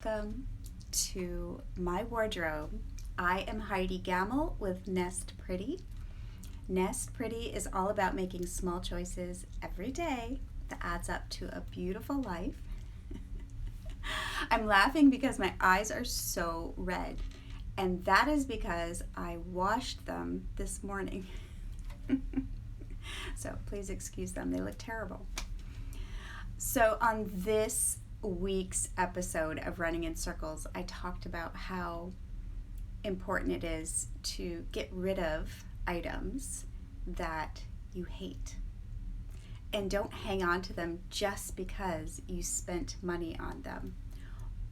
welcome to my wardrobe. I am Heidi Gamble with Nest Pretty. Nest Pretty is all about making small choices every day that adds up to a beautiful life. I'm laughing because my eyes are so red, and that is because I washed them this morning. So please excuse them, they look terrible. So on this week's episode of Running in Circles, I talked about how important it is to get rid of items that you hate. And don't hang on to them just because you spent money on them.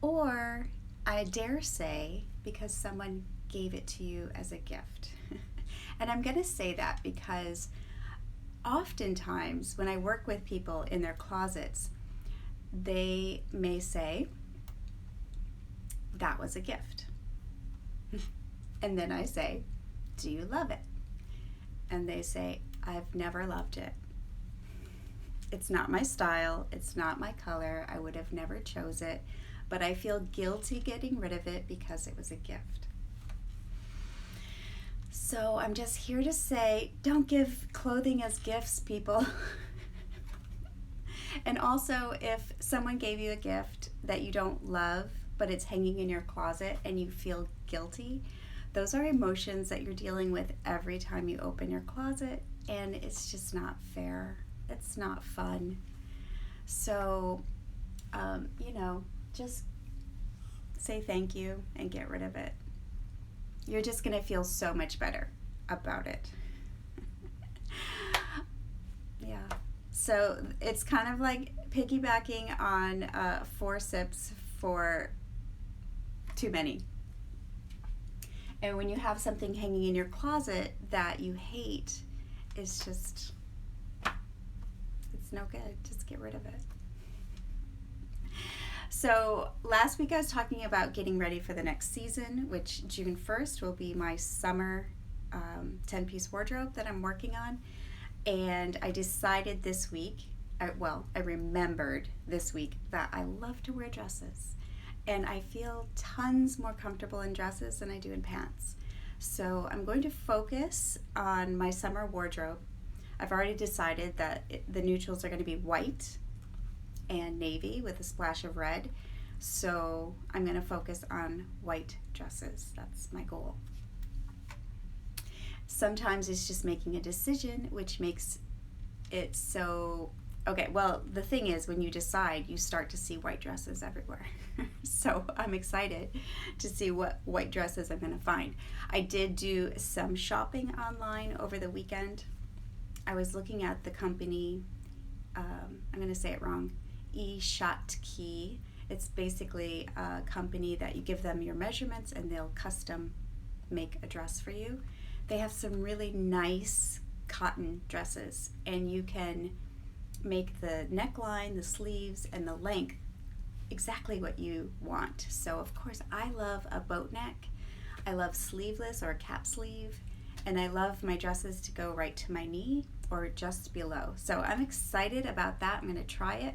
Or, I dare say, because someone gave it to you as a gift. And I'm going to say that because oftentimes when I work with people in their closets, they may say, that was a gift. And then I say, do you love it? And they say, I've never loved it. It's not my style, it's not my color, I would have never chose it, but I feel guilty getting rid of it because it was a gift. So I'm just here to say, don't give clothing as gifts, people. And also, if someone gave you a gift that you don't love, but it's hanging in your closet and you feel guilty, those are emotions that you're dealing with every time you open your closet, and it's just not fair. It's not fun. So, just say thank you and get rid of it. You're just going to feel so much better about it. Yeah. So it's kind of like piggybacking on 4 sips for too many. And when you have something hanging in your closet that you hate, it's no good. Just get rid of it. So last week I was talking about getting ready for the next season, which June 1st will be my summer 10-piece wardrobe that I'm working on. And I decided this week, I remembered this week that I love to wear dresses. And I feel tons more comfortable in dresses than I do in pants. So I'm going to focus on my summer wardrobe. I've already decided that the neutrals are going to be white and navy with a splash of red. So I'm going to focus on white dresses. That's my goal. Sometimes it's just making a decision, which makes it so... Okay, well, the thing is, when you decide, you start to see white dresses everywhere. So I'm excited to see what white dresses I'm going to find. I did do some shopping online over the weekend. I was looking at the company, I'm going to say it wrong, d.i.n.k. It's basically a company that you give them your measurements and they'll custom make a dress for you. They have some really nice cotton dresses, and you can make the neckline, the sleeves, and the length exactly what you want. So of course I love a boat neck, I love sleeveless or a cap sleeve, and I love my dresses to go right to my knee or just below. So I'm excited about that. I'm going to try it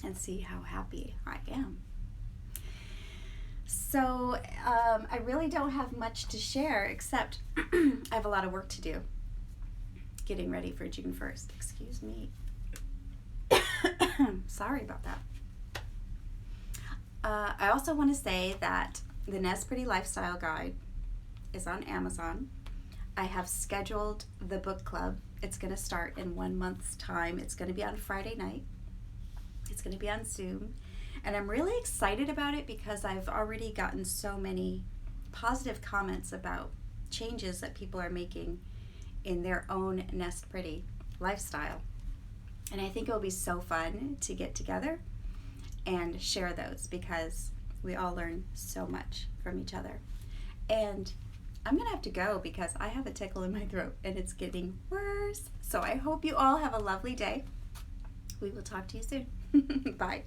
and see how happy I am. So I really don't have much to share except I have a lot of work to do getting ready for June 1st. Excuse me. Sorry about that. I also want to say that the Nest Pretty Lifestyle Guide is on Amazon. I have scheduled the book club. It's going to start in 1 month's time. It's going to be on Friday night. It's going to be on Zoom. And I'm really excited about it because I've already gotten so many positive comments about changes that people are making in their own Nest Pretty lifestyle. And I think it will be so fun to get together and share those because we all learn so much from each other. And I'm going to have to go because I have a tickle in my throat and it's getting worse. So I hope you all have a lovely day. We will talk to you soon. Bye.